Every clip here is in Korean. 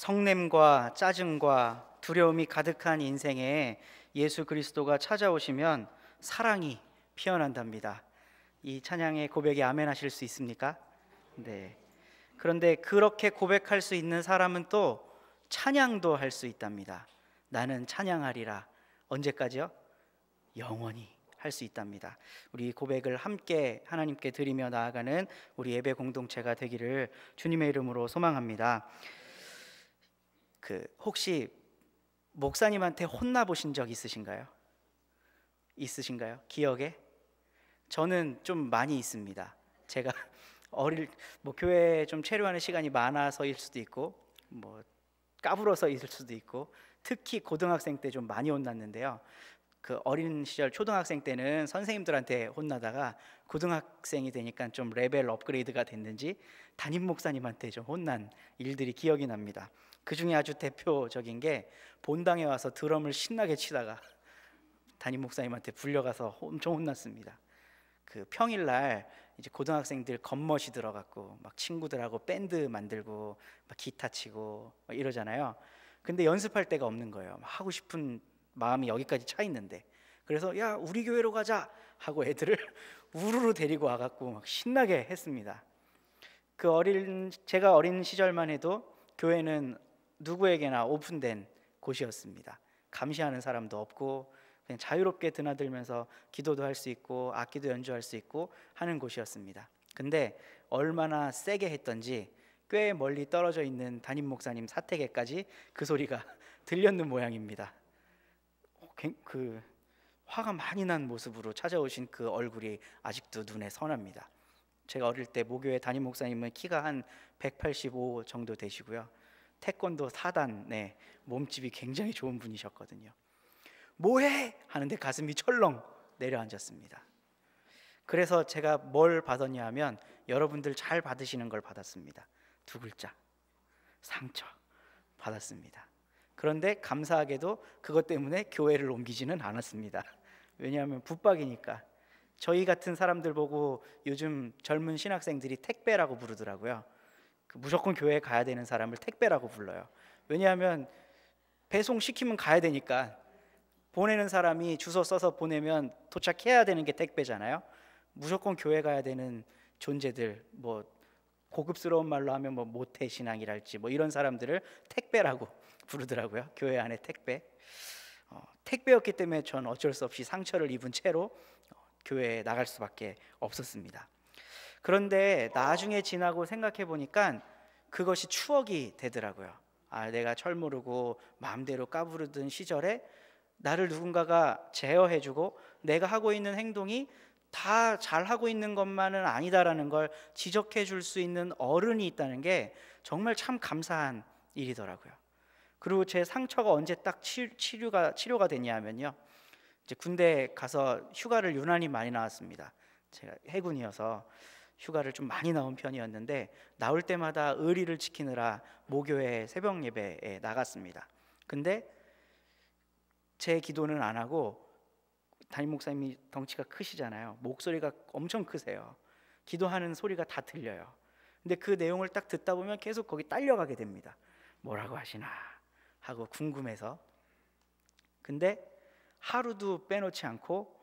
성냄과 짜증과 두려움이 가득한 인생에 예수 그리스도가 찾아오시면 사랑이 피어난답니다. 이 찬양의 고백에 아멘 하실 수 있습니까? 네. 그런데 그렇게 고백할 수 있는 사람은 또 찬양도 할 수 있답니다. 나는 찬양하리라. 언제까지요? 영원히 할 수 있답니다. 우리 고백을 함께 하나님께 드리며 나아가는 우리 예배 공동체가 되기를 주님의 이름으로 소망합니다. 혹시 목사님한테 혼나 보신 적 있으신가요? 기억에? 저는 좀 많이 있습니다. 제가 교회에 좀 체류하는 시간이 많아서일 수도 있고, 까불어서일 수도 있고, 특히 고등학생 때 좀 많이 혼났는데요. 그 어린 시절 초등학생 때는 선생님들한테 혼나다가 고등학생이 되니까 좀 레벨 업그레이드가 됐는지 담임 목사님한테 좀 혼난 일들이 기억이 납니다. 그 중에 아주 대표적인 게 본당에 와서 드럼을 신나게 치다가 담임 목사님한테 불려가서 엄청 혼났습니다. 그 평일날 이제 고등학생들 겉멋이 들어갖고 막 친구들하고 밴드 만들고 막 기타 치고 막 이러잖아요. 근데 연습할 데가 없는 거예요. 막 하고 싶은 마음이 여기까지 차 있는데, 그래서 야 우리 교회로 가자 하고 애들을 우르르 데리고 와갖고 막 신나게 했습니다. 제가 어린 시절만 해도 교회는 누구에게나 오픈된 곳이었습니다. 감시하는 사람도 없고 그냥 자유롭게 드나들면서 기도도 할 수 있고 악기도 연주할 수 있고 하는 곳이었습니다. 근데 얼마나 세게 했던지 꽤 멀리 떨어져 있는 담임 목사님 사택에까지 그 소리가 들렸는 모양입니다. 화가 많이 난 모습으로 찾아오신 그 얼굴이 아직도 눈에 선합니다. 제가 어릴 때 모교의 담임 목사님은 키가 한 185 정도 되시고요. 태권도 4단, 몸집이 굉장히 좋은 분이셨거든요. 뭐해? 하는데 가슴이 철렁 내려앉았습니다. 그래서 제가 뭘 받았냐 하면 여러분들 잘 받으시는 걸 받았습니다. 2글자, 상처 받았습니다. 그런데 감사하게도 그것 때문에 교회를 옮기지는 않았습니다. 왜냐하면 붙박이니까. 저희 같은 사람들 보고 요즘 젊은 신학생들이 택배라고 부르더라고요. 무조건 교회에 가야 되는 사람을 택배라고 불러요. 왜냐하면 배송시키면 가야 되니까. 보내는 사람이 주소 써서 보내면 도착해야 되는 게 택배잖아요. 무조건 교회 가야 되는 존재들, 고급스러운 말로 하면 모태신앙이랄지 이런 사람들을 택배라고 부르더라고요. 교회 안에 택배. 택배였기 때문에 전 어쩔 수 없이 상처를 입은 채로 교회에 나갈 수밖에 없었습니다. 그런데 나중에 지나고 생각해 보니까 그것이 추억이 되더라고요. 내가 철모르고 마음대로 까부르던 시절에 나를 누군가가 제어해주고 내가 하고 있는 행동이 다 잘하고 있는 것만은 아니다라는 걸 지적해 줄 수 있는 어른이 있다는 게 정말 참 감사한 일이더라고요. 그리고 제 상처가 언제 딱 치료가 됐냐 하면요, 이제 군대 가서 휴가를 유난히 많이 나왔습니다. 제가 해군이어서 휴가를 좀 많이 나온 편이었는데 나올 때마다 의리를 지키느라 모교회 새벽 예배에 나갔습니다. 근데 제 기도는 안 하고, 담임 목사님이 덩치가 크시잖아요. 목소리가 엄청 크세요. 기도하는 소리가 다 들려요. 근데 그 내용을 딱 듣다 보면 계속 거기 딸려가게 됩니다. 뭐라고 하시나 하고 궁금해서. 근데 하루도 빼놓지 않고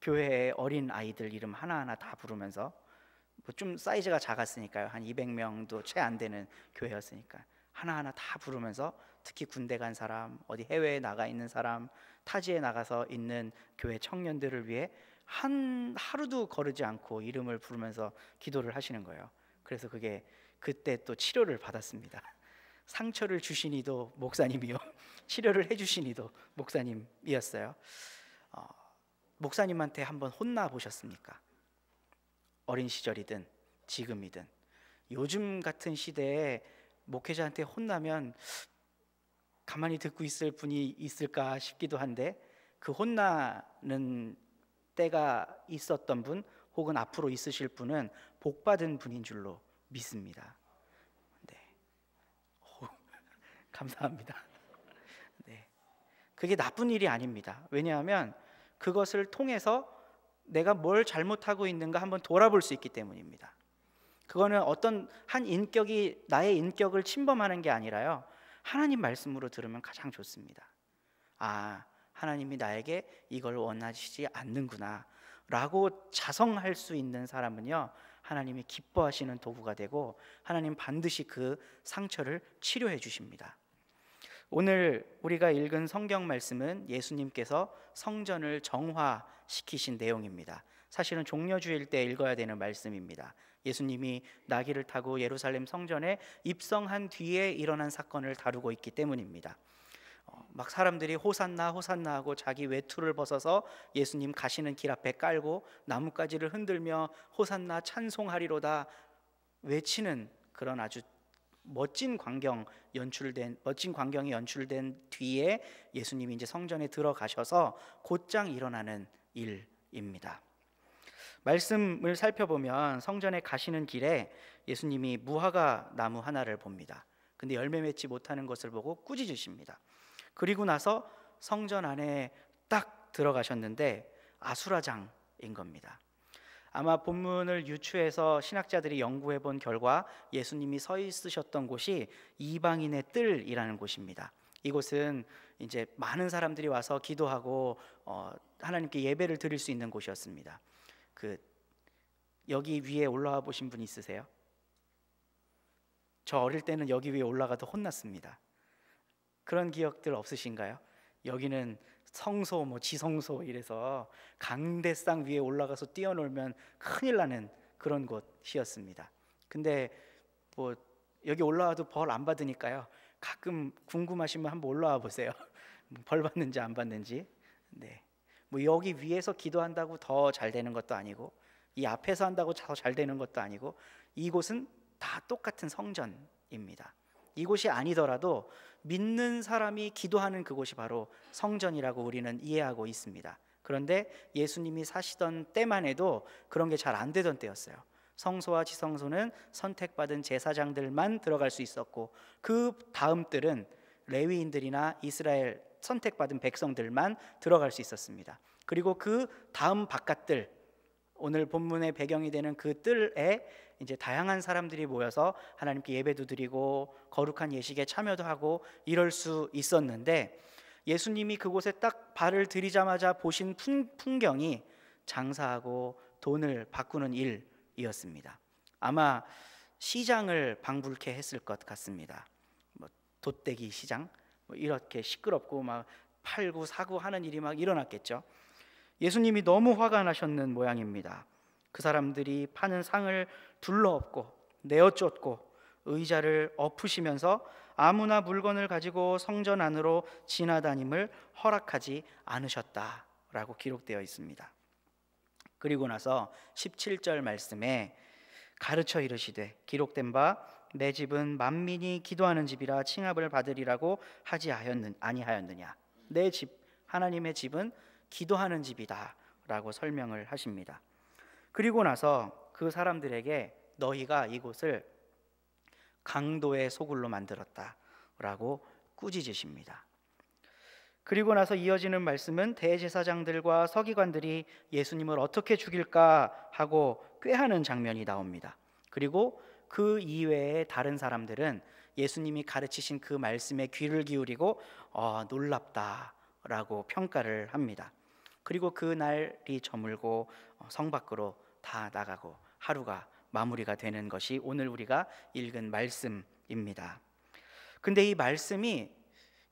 교회의 어린 아이들 이름 하나하나 다 부르면서, 좀 사이즈가 작았으니까요. 한 200명도 채 안 되는 교회였으니까 하나하나 다 부르면서, 특히 군대 간 사람, 어디 해외에 나가 있는 사람, 타지에 나가서 있는 교회 청년들을 위해 하루도 거르지 않고 이름을 부르면서 기도를 하시는 거예요. 그래서 그때 또 치료를 받았습니다. 상처를 주신 이도 목사님이요, 치료를 해주신 이도 목사님이었어요. 목사님한테 한번 혼나 보셨습니까? 어린 시절이든 지금이든. 요즘 같은 시대에 목회자한테 혼나면 가만히 듣고 있을 분이 있을까 싶기도 한데, 그 혼나는 때가 있었던 분 혹은 앞으로 있으실 분은 복받은 분인 줄로 믿습니다. 감사합니다. 그게 나쁜 일이 아닙니다. 왜냐하면 그것을 통해서 내가 뭘 잘못하고 있는가 한번 돌아볼 수 있기 때문입니다. 그거는 어떤 한 인격이 나의 인격을 침범하는 게 아니라요, 하나님 말씀으로 들으면 가장 좋습니다. 아, 하나님이 나에게 이걸 원하시지 않는구나 라고 자성할 수 있는 사람은요, 하나님이 기뻐하시는 도구가 되고 하나님 반드시 그 상처를 치료해 주십니다. 오늘 우리가 읽은 성경 말씀은 예수님께서 성전을 정화시키신 내용입니다. 사실은 종려주일 때 읽어야 되는 말씀입니다. 예수님이 나귀를 타고 예루살렘 성전에 입성한 뒤에 일어난 사건을 다루고 있기 때문입니다. 막 사람들이 호산나 호산나 하고 자기 외투를 벗어서 예수님 가시는 길 앞에 깔고 나뭇가지를 흔들며 호산나 찬송하리로다 외치는 그런 아주 멋진 광경이 연출된 뒤에 예수님이 이제 성전에 들어가셔서 곧장 일어나는 일입니다. 말씀을 살펴보면 성전에 가시는 길에 예수님이 무화과 나무 하나를 봅니다. 근데 열매 맺지 못하는 것을 보고 꾸짖으십니다. 그리고 나서 성전 안에 딱 들어가셨는데 아수라장인 겁니다. 아마 본문을 유추해서 신학자들이 연구해 본 결과 예수님이 서 있으셨던 곳이 이방인의 뜰이라는 곳입니다. 이곳은 이제 많은 사람들이 와서 기도하고 하나님께 예배를 드릴 수 있는 곳이었습니다. 여기 위에 올라와 보신 분 있으세요? 저 어릴 때는 여기 위에 올라가도 혼났습니다. 그런 기억들 없으신가요? 여기는 성소, 지성소 이래서 강대상 위에 올라가서 뛰어놀면 큰일 나는 그런 곳이었습니다. 근데 여기 올라와도 벌 안 받으니까요, 가끔 궁금하시면 한번 올라와 보세요. 벌 받는지 안 받는지. 네. 여기 위에서 기도한다고 더 잘 되는 것도 아니고 이 앞에서 한다고 더 잘 되는 것도 아니고 이곳은 다 똑같은 성전입니다. 이곳이 아니더라도 믿는 사람이 기도하는 그곳이 바로 성전이라고 우리는 이해하고 있습니다. 그런데 예수님이 사시던 때만 해도 그런 게 잘 안 되던 때였어요. 성소와 지성소는 선택받은 제사장들만 들어갈 수 있었고 그 다음 뜰은 레위인들이나 이스라엘 선택받은 백성들만 들어갈 수 있었습니다. 그리고 그 다음 바깥뜰, 오늘 본문의 배경이 되는 그 뜰에 이제 다양한 사람들이 모여서 하나님께 예배도 드리고 거룩한 예식에 참여도 하고 이럴 수 있었는데, 예수님이 그곳에 딱 발을 들이자마자 보신 풍경이 장사하고 돈을 바꾸는 일이었습니다. 아마 시장을 방불케 했을 것 같습니다. 돛대기 시장, 이렇게 시끄럽고 막 팔고 사고 하는 일이 막 일어났겠죠. 예수님이 너무 화가 나셨는 모양입니다. 그 사람들이 파는 상을 둘러엎고 내어쫓고 의자를 엎으시면서 아무나 물건을 가지고 성전 안으로 지나다님을 허락하지 않으셨다라고 기록되어 있습니다. 그리고 나서 17절 말씀에 가르쳐 이르시되 기록된 바 내 집은 만민이 기도하는 집이라 칭함을 받으리라고 하지 아니하였느냐. 내 집, 하나님의 집은 기도하는 집이다 라고 설명을 하십니다. 그리고 나서 그 사람들에게 너희가 이곳을 강도의 소굴로 만들었다 라고 꾸짖으십니다. 그리고 나서 이어지는 말씀은 대제사장들과 서기관들이 예수님을 어떻게 죽일까 하고 꾀하는 장면이 나옵니다. 그리고 그 이외에 다른 사람들은 예수님이 가르치신 그 말씀에 귀를 기울이고 놀랍다라고 평가를 합니다. 그리고 그 날이 저물고 성 밖으로 다 나가고 하루가 마무리가 되는 것이 오늘 우리가 읽은 말씀입니다. 근데 이 말씀이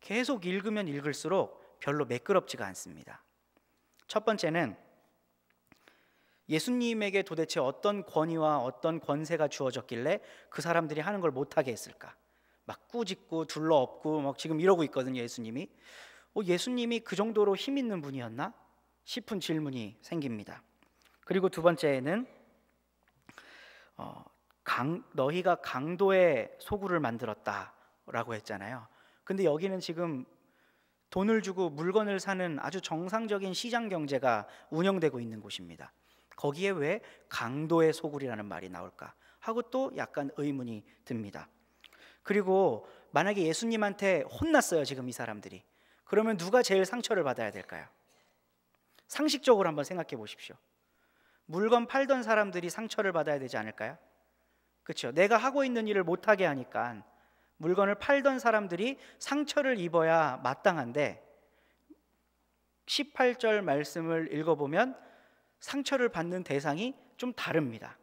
계속 읽으면 읽을수록 별로 매끄럽지가 않습니다. 첫 번째는 예수님에게 도대체 어떤 권위와 어떤 권세가 주어졌길래 그 사람들이 하는 걸 못하게 했을까? 막 꾸짖고 둘러엎고 막 지금 이러고 있거든요. 예수님이 그 정도로 힘 있는 분이었나 싶은 질문이 생깁니다. 그리고 두 번째는 너희가 강도의 소굴을 만들었다라고 했잖아요. 근데 여기는 지금 돈을 주고 물건을 사는 아주 정상적인 시장 경제가 운영되고 있는 곳입니다. 거기에 왜 강도의 소굴이라는 말이 나올까 하고 또 약간 의문이 듭니다. 그리고 만약에 예수님한테 혼났어요, 지금 이 사람들이. 그러면 누가 제일 상처를 받아야 될까요? 상식적으로 한번 생각해 보십시오. 물건 팔던 사람들이 상처를 받아야 되지 않을까요? 그렇죠. 내가 하고 있는 일을 못하게 하니까 물건을 팔던 사람들이 상처를 입어야 마땅한데 18절 말씀을 읽어보면 상처를 받는 대상이 좀 다릅니다.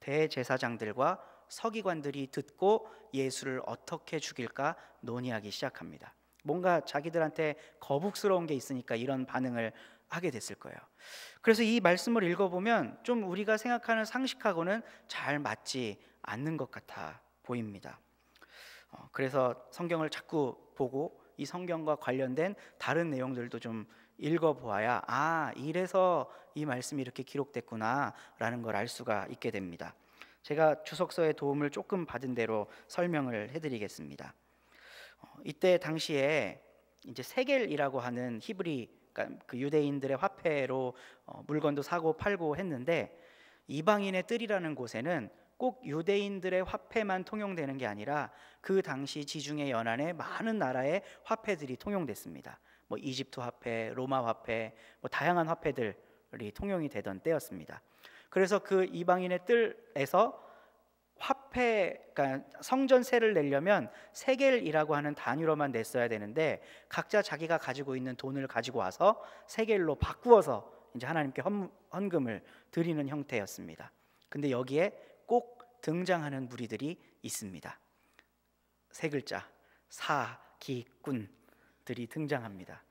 대제사장들과 서기관들이 듣고 예수를 어떻게 죽일까 논의하기 시작합니다. 뭔가 자기들한테 거북스러운 게 있으니까 이런 반응을 하게 됐을 거예요. 그래서 이 말씀을 읽어보면 좀 우리가 생각하는 상식하고는 잘 맞지 않는 것 같아 보입니다. 그래서 성경을 자꾸 보고 이 성경과 관련된 다른 내용들도 좀 읽어보아야 이래서 이 말씀이 이렇게 기록됐구나 라는 걸 알 수가 있게 됩니다. 제가 주석서의 도움을 조금 받은 대로 설명을 해드리겠습니다. 이때 당시에 이제 세겔이라고 하는 히브리, 그러니까 그 유대인들의 화폐로 물건도 사고 팔고 했는데, 이방인의 뜰이라는 곳에는 꼭 유대인들의 화폐만 통용되는 게 아니라 그 당시 지중해 연안의 많은 나라의 화폐들이 통용됐습니다. 뭐 이집트 화폐, 로마 화폐, 뭐 다양한 화폐들이 통용이 되던 때였습니다. 그래서 그 이방인의 뜰에서 화폐, 그러니까 성전세를 내려면 세겔이라고 하는 단위로만 냈어야 되는데 각자 자기가 가지고 있는 돈을 가지고 와서 세겔로 바꾸어서 이제 하나님께 헌금을 드리는 형태였습니다. 근데 여기에 꼭 등장하는 무리들이 있습니다. 세 글자 사기꾼들이 등장합니다.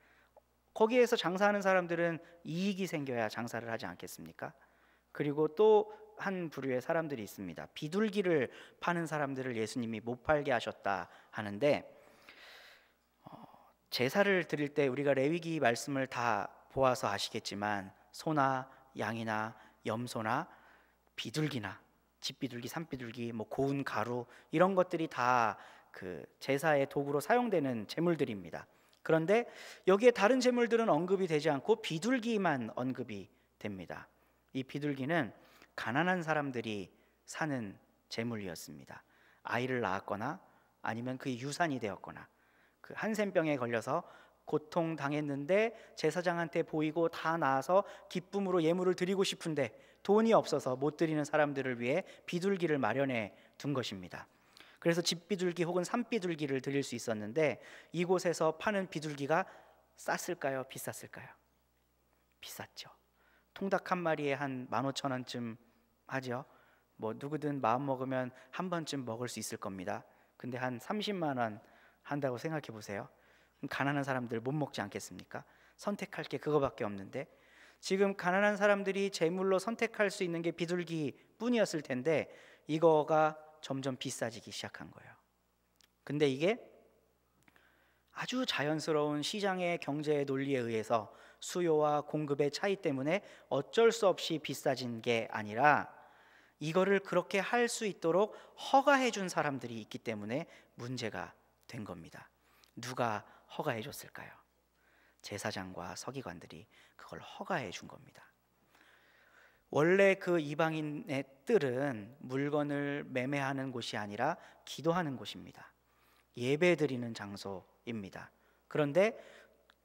거기에서 장사하는 사람들은 이익이 생겨야 장사를 하지 않겠습니까? 그리고 또 한 부류의 사람들이 있습니다. 비둘기를 파는 사람들을 예수님이 못 팔게 하셨다 하는데, 제사를 드릴 때 우리가 레위기 말씀을 다 보아서 아시겠지만 소나 양이나 염소나 비둘기나 집비둘기, 산비둘기, 뭐 고운 가루 이런 것들이 다 그 제사의 도구로 사용되는 제물들입니다. 그런데 여기에 다른 제물들은 언급이 되지 않고 비둘기만 언급이 됩니다. 이 비둘기는 가난한 사람들이 사는 제물이었습니다. 아이를 낳았거나 아니면 그의 유산이 되었거나 그 한센병에 걸려서 고통 당했는데 제사장한테 보이고 다 나아서 기쁨으로 예물을 드리고 싶은데 돈이 없어서 못 드리는 사람들을 위해 비둘기를 마련해 둔 것입니다. 그래서 집비둘기 혹은 산비둘기를 드릴 수 있었는데 이곳에서 파는 비둘기가 쌌을까요? 비쌌을까요? 비쌌죠. 통닭 한 마리에 한 15,000원쯤 하죠. 뭐 누구든 마음 먹으면 한 번쯤 먹을 수 있을 겁니다. 근데 한 30만 원 한다고 생각해 보세요. 가난한 사람들 못 먹지 않겠습니까? 선택할 게 그거밖에 없는데 지금 가난한 사람들이 제물로 선택할 수 있는 게 비둘기 뿐이었을 텐데 이거가 점점 비싸지기 시작한 거예요. 근데 이게 아주 자연스러운 시장의 경제의 논리에 의해서 수요와 공급의 차이 때문에 어쩔 수 없이 비싸진 게 아니라 이거를 그렇게 할 수 있도록 허가해 준 사람들이 있기 때문에 문제가 된 겁니다. 누가 허가해 줬을까요? 제사장과 서기관들이 그걸 허가해 준 겁니다. 원래 그 이방인의 뜰은 물건을 매매하는 곳이 아니라 기도하는 곳입니다. 예배드리는 장소입니다. 그런데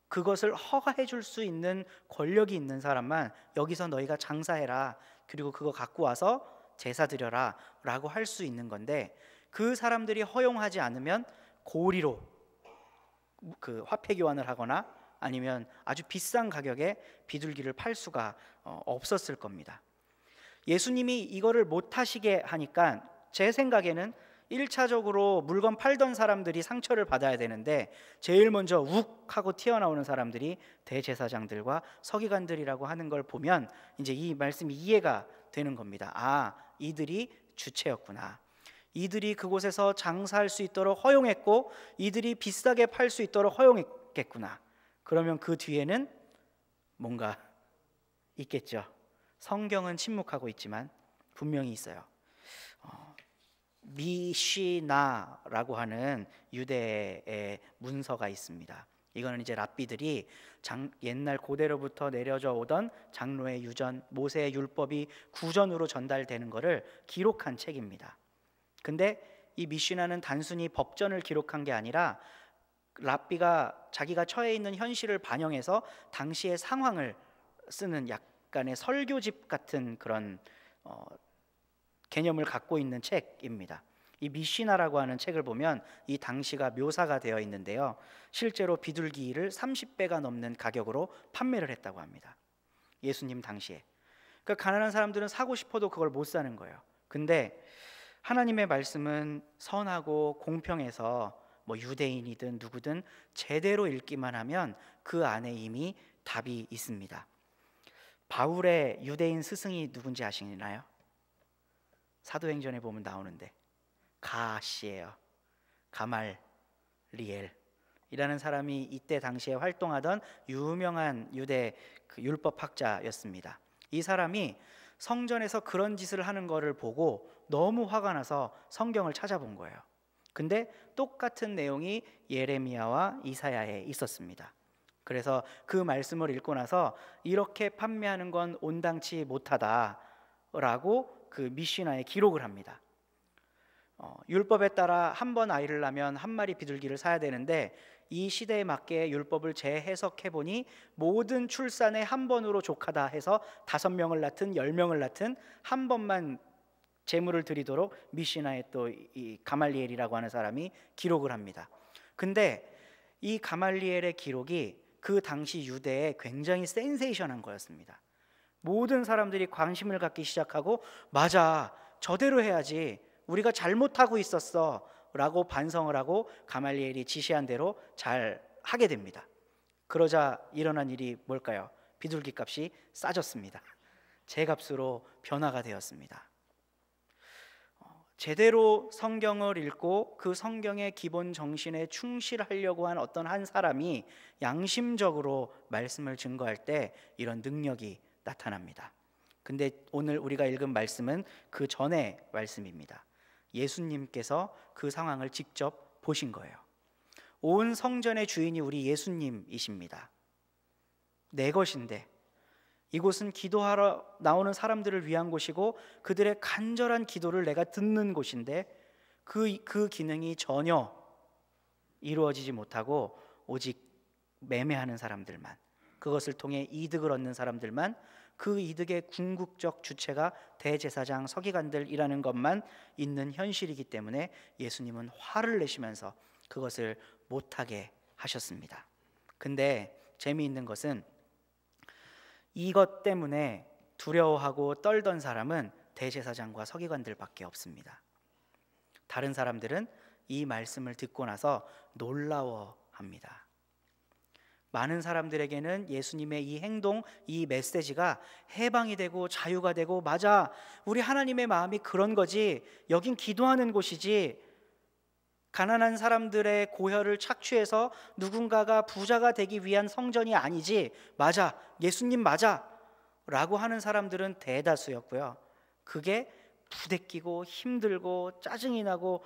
그것을 허가해 줄 수 있는 권력이 있는 사람만 여기서 너희가 장사해라, 그리고 그거 갖고 와서 제사 드려라 라고 할 수 있는 건데, 그 사람들이 허용하지 않으면 고리로 그 화폐 교환을 하거나 아니면 아주 비싼 가격에 비둘기를 팔 수가 없었을 겁니다. 예수님이 이거를 못 하시게 하니까 제 생각에는 1차적으로 물건 팔던 사람들이 상처를 받아야 되는데 제일 먼저 욱 하고 튀어나오는 사람들이 대제사장들과 서기관들이라고 하는 걸 보면 이제 이 말씀이 이해가 되는 겁니다. 이들이 주체였구나. 이들이 그곳에서 장사할 수 있도록 허용했고 이들이 비싸게 팔 수 있도록 허용했겠구나. 그러면 그 뒤에는 뭔가 있겠죠. 성경은 침묵하고 있지만 분명히 있어요. 미시나라고 하는 유대의 문서가 있습니다. 이거는 이제 랍비들이 옛날 고대로부터 내려져 오던 장로의 유전, 모세의 율법이 구전으로 전달되는 것을 기록한 책입니다. 근데 이 미시나는 단순히 법전을 기록한 게 아니라 랍비가 자기가 처해 있는 현실을 반영해서 당시의 상황을 쓰는 약간의 설교집 같은 그런 개념을 갖고 있는 책입니다. 이 미시나라고 하는 책을 보면 이 당시가 묘사가 되어 있는데요, 실제로 비둘기를 30배가 넘는 가격으로 판매를 했다고 합니다. 예수님 당시에. 그러니까 가난한 사람들은 사고 싶어도 그걸 못 사는 거예요. 근데 하나님의 말씀은 선하고 공평해서 뭐 유대인이든 누구든 제대로 읽기만 하면 그 안에 이미 답이 있습니다. 바울의 유대인 스승이 누군지 아시나요? 사도행전에 보면 나오는데 가씨예요. 가말리엘이라는 사람이 이때 당시에 활동하던 유명한 유대 율법학자였습니다. 이 사람이 성전에서 그런 짓을 하는 거를 보고 너무 화가 나서 성경을 찾아본 거예요. 근데 똑같은 내용이 예레미야와 이사야에 있었습니다. 그래서 그 말씀을 읽고 나서 이렇게 판매하는 건 온당치 못하다라고 그 미시나에 기록을 합니다. 율법에 따라 한 번 아이를 낳으면 한 마리 비둘기를 사야 되는데 이 시대에 맞게 율법을 재해석해 보니 모든 출산에 한 번으로 족하다 해서 5명을 낳든 10명을 낳든 한 번만 제물을 드리도록 미시나에 또 이 가말리엘이라고 하는 사람이 기록을 합니다. 근데 이 가말리엘의 기록이 그 당시 유대에 굉장히 센세이션한 거였습니다. 모든 사람들이 관심을 갖기 시작하고 맞아, 저대로 해야지, 우리가 잘못하고 있었어 라고 반성을 하고 가말리엘이 지시한 대로 잘 하게 됩니다. 그러자 일어난 일이 뭘까요? 비둘기 값이 싸졌습니다. 제값으로 변화가 되었습니다. 제대로 성경을 읽고 그 성경의 기본 정신에 충실하려고 한 어떤 한 사람이 양심적으로 말씀을 증거할 때 이런 능력이 나타납니다. 근데 오늘 우리가 읽은 말씀은 그 전의 말씀입니다. 예수님께서 그 상황을 직접 보신 거예요. 온 성전의 주인이 우리 예수님이십니다. 내 것인데, 이곳은 기도하러 나오는 사람들을 위한 곳이고 그들의 간절한 기도를 내가 듣는 곳인데 그 기능이 전혀 이루어지지 못하고 오직 매매하는 사람들만, 그것을 통해 이득을 얻는 사람들만, 그 이득의 궁극적 주체가 대제사장 서기관들이라는 것만 있는 현실이기 때문에 예수님은 화를 내시면서 그것을 못하게 하셨습니다. 근데 재미있는 것은 이것 때문에 두려워하고 떨던 사람은 대제사장과 서기관들밖에 없습니다. 다른 사람들은 이 말씀을 듣고 나서 놀라워합니다. 많은 사람들에게는 예수님의 이 행동, 이 메시지가 해방이 되고 자유가 되고, 맞아, 우리 하나님의 마음이 그런 거지, 여긴 기도하는 곳이지, 가난한 사람들의 고혈을 착취해서 누군가가 부자가 되기 위한 성전이 아니지, 맞아, 예수님 맞아 라고 하는 사람들은 대다수였고요. 그게 부대끼고 힘들고 짜증이 나고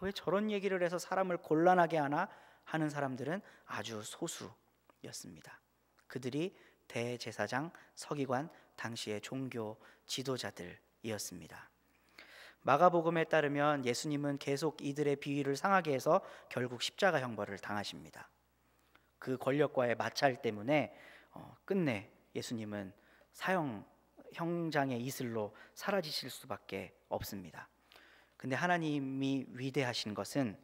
왜 저런 얘기를 해서 사람을 곤란하게 하나 하는 사람들은 아주 소수였습니다. 그들이 대제사장, 서기관, 당시의 종교 지도자들이었습니다. 마가복음에 따르면 예수님은 계속 이들의 비위를 상하게 해서 결국 십자가 형벌을 당하십니다. 그 권력과의 마찰 때문에 끝내 예수님은 형장의 이슬로 사라지실 수밖에 없습니다. 근데 하나님이 위대하신 것은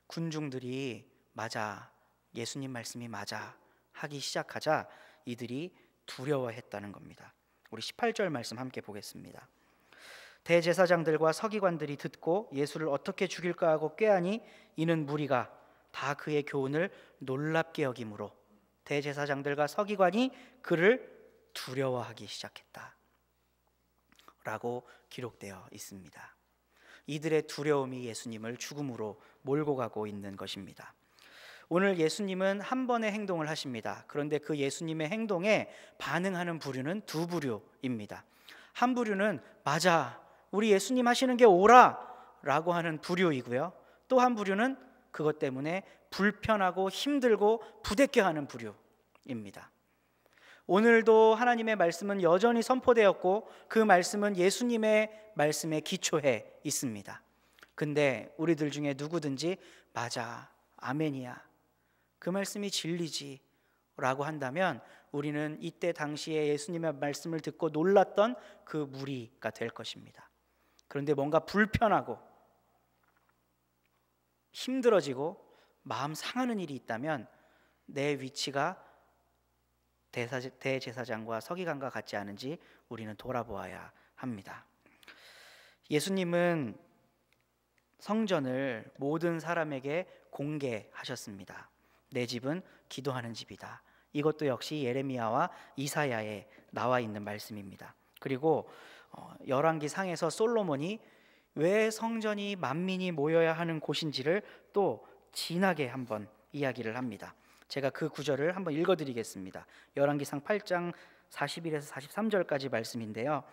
군중들이 맞아, 예수님 말씀이 맞아 하기 시작하자 이들이 두려워했다는 겁니다. 우리 18절 말씀 함께 보겠습니다. 대제사장들과 서기관들이 듣고 예수를 어떻게 죽일까 하고 꾀하니 이는 무리가 다 그의 교훈을 놀랍게 여김으로 대제사장들과 서기관이 그를 두려워하기 시작했다 라고 기록되어 있습니다. 이들의 두려움이 예수님을 죽음으로 몰고 가고 있는 것입니다. 오늘 예수님은 한 번의 행동을 하십니다. 그런데 그 예수님의 행동에 반응하는 부류는 두 부류입니다. 한 부류는 맞아, 우리 예수님 하시는 게 옳아 라고 하는 부류이고요, 또 한 부류는 그것 때문에 불편하고 힘들고 부대껴 하는 부류입니다. 오늘도 하나님의 말씀은 여전히 선포되었고 그 말씀은 예수님의 말씀에 기초해 있습니다. 근데 우리들 중에 누구든지 맞아, 아멘이야, 그 말씀이 진리지 라고 한다면 우리는 이때 당시에 예수님의 말씀을 듣고 놀랐던 그 무리가 될 것입니다. 그런데 뭔가 불편하고 힘들어지고 마음 상하는 일이 있다면 내 위치가 대제사장과 서기관과 같지 않은지 우리는 돌아보아야 합니다. 예수님은 성전을 모든 사람에게 공개하셨습니다. 내 집은 기도하는 집이다. 이것도 역시 예레미야와 이사야에 나와 있는 말씀입니다. 그리고 열왕기 상에서 솔로몬이 왜 성전이 만민이 모여야 하는 곳인지를 또 진하게 한번 이야기를 합니다. 제가 그 구절을 한번 읽어드리겠습니다. 열왕기상 8장 41에서 43절까지 말씀인데요.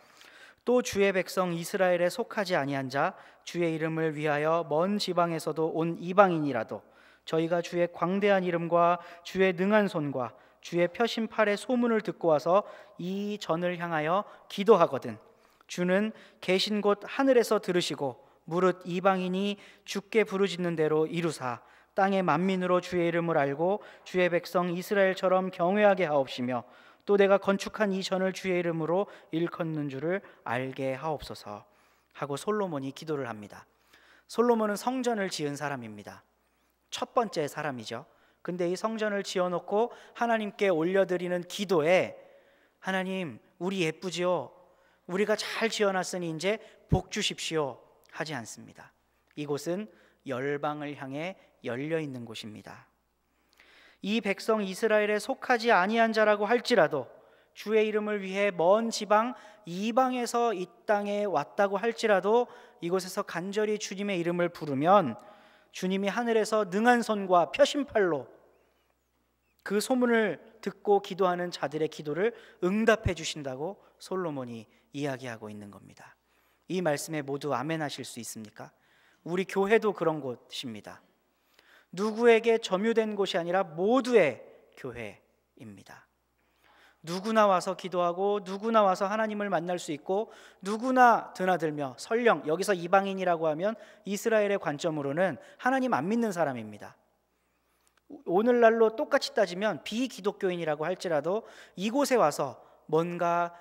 또 주의 백성 이스라엘에 속하지 아니한 자 주의 이름을 위하여 먼 지방에서도 온 이방인이라도 저희가 주의 광대한 이름과 주의 능한 손과 주의 펴신 팔의 소문을 듣고 와서 이 전을 향하여 기도하거든 주는 계신 곳 하늘에서 들으시고 무릇 이방인이 주께 부르짖는 대로 이루사 땅의 만민으로 주의 이름을 알고 주의 백성 이스라엘처럼 경외하게 하옵시며 또 내가 건축한 이 전을 주의 이름으로 일컫는 줄을 알게 하옵소서 하고 솔로몬이 기도를 합니다. 솔로몬은 성전을 지은 사람입니다. 첫 번째 사람이죠. 근데 이 성전을 지어놓고 하나님께 올려드리는 기도에 하나님 우리 예쁘지요? 우리가 잘 지어놨으니 이제 복 주십시오 하지 않습니다. 이곳은 열방을 향해 열려있는 곳입니다. 이 백성 이스라엘에 속하지 아니한 자라고 할지라도 주의 이름을 위해 먼 지방 이방에서 이 땅에 왔다고 할지라도 이곳에서 간절히 주님의 이름을 부르면 주님이 하늘에서 능한 손과 펴신 팔로 그 소문을 듣고 기도하는 자들의 기도를 응답해 주신다고 솔로몬이 이야기하고 있는 겁니다. 이 말씀에 모두 아멘 하실 수 있습니까? 우리 교회도 그런 곳입니다. 누구에게 점유된 곳이 아니라 모두의 교회입니다. 누구나 와서 기도하고 누구나 와서 하나님을 만날 수 있고 누구나 드나들며 설령 여기서 이방인이라고 하면 이스라엘의 관점으로는 하나님 안 믿는 사람입니다. 오늘날로 똑같이 따지면 비기독교인이라고 할지라도 이곳에 와서 뭔가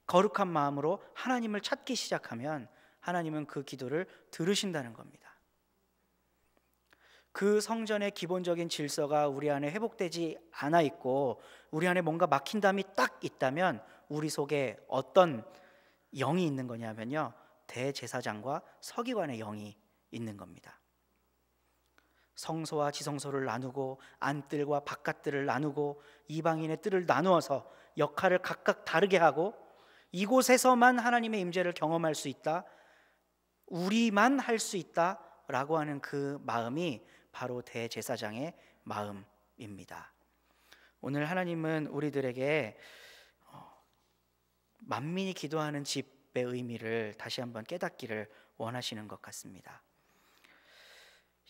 거룩한 마음으로 하나님을 찾기 시작하면 하나님은 그 기도를 들으신다는 겁니다. 그 성전의 기본적인 질서가 우리 안에 회복되지 않아 있고 우리 안에 뭔가 막힌 담이 딱 있다면 우리 속에 어떤 영이 있는 거냐면요, 대제사장과 서기관의 영이 있는 겁니다. 성소와 지성소를 나누고 안뜰과 바깥뜰을 나누고 이방인의 뜰을 나누어서 역할을 각각 다르게 하고 이곳에서만 하나님의 임재를 경험할 수 있다, 우리만 할 수 있다라고 하는 그 마음이 바로 대제사장의 마음입니다. 오늘 하나님은 우리들에게 만민이 기도하는 집의 의미를 다시 한번 깨닫기를 원하시는 것 같습니다.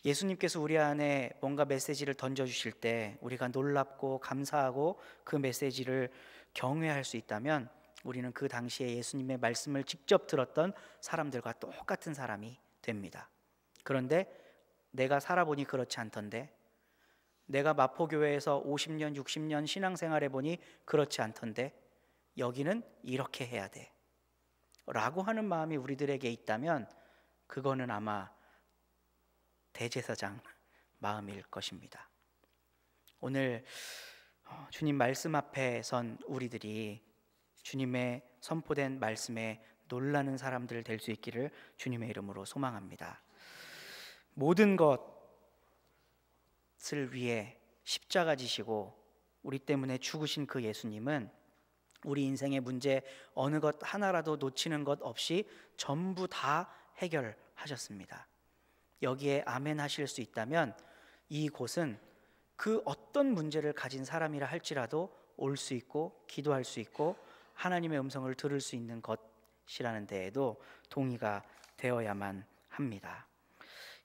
예수님께서 우리 안에 뭔가 메시지를 던져주실 때 우리가 놀랍고 감사하고 그 메시지를 경외할 수 있다면 우리는 그 당시에 예수님의 말씀을 직접 들었던 사람들과 똑같은 사람이 됩니다. 그런데 내가 살아보니 그렇지 않던데, 내가 마포교회에서 50년 60년 신앙생활 해보니 그렇지 않던데, 여기는 이렇게 해야 돼 라고 하는 마음이 우리들에게 있다면 그거는 아마 대제사장 마음일 것입니다. 오늘 주님 말씀 앞에 선 우리들이 주님의 선포된 말씀에 놀라는 사람들 될 수 있기를 주님의 이름으로 소망합니다. 모든 것을 위해 십자가 지시고 우리 때문에 죽으신 그 예수님은 우리 인생의 문제 어느 것 하나라도 놓치는 것 없이 전부 다 해결하셨습니다. 여기에 아멘 하실 수 있다면 이곳은 그 어떤 문제를 가진 사람이라 할지라도 올 수 있고 기도할 수 있고 하나님의 음성을 들을 수 있는 것이라는 데에도 동의가 되어야만 합니다.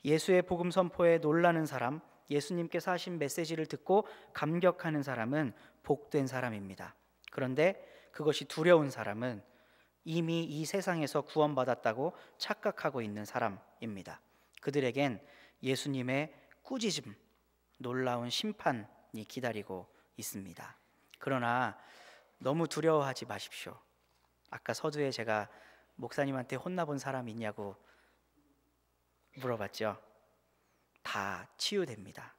예수의 복음 선포에 놀라는 사람, 예수님께서 하신 메시지를 듣고 감격하는 사람은 복된 사람입니다. 그런데 그것이 두려운 사람은 이미 이 세상에서 구원받았다고 착각하고 있는 사람입니다. 그들에겐 예수님의 꾸짖음, 놀라운 심판이 기다리고 있습니다. 그러나 너무 두려워하지 마십시오. 아까 서두에 제가 목사님한테 혼나본 사람 있냐고 물어봤죠. 다 치유됩니다.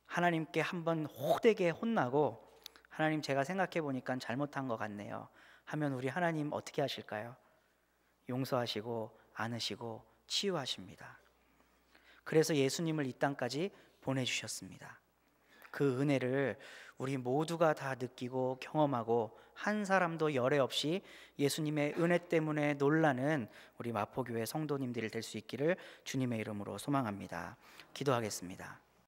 하나님께 한번 호되게 혼나고 하나님 제가 생각해 보니까 잘못한 것 같네요 하면 우리 하나님 어떻게 하실까요? 용서하시고 안으시고 치유하십니다. 그래서 예수님을 이 땅까지 보내주셨습니다. 그 은혜를 우리 모두가 다 느끼고 경험하고 한 사람도 열애 없이 예수님의 은혜 때문에 놀라는 우리 마포교회 성도님들이 될 수 있기를 주님의 이름으로 소망합니다. 기도하겠습니다.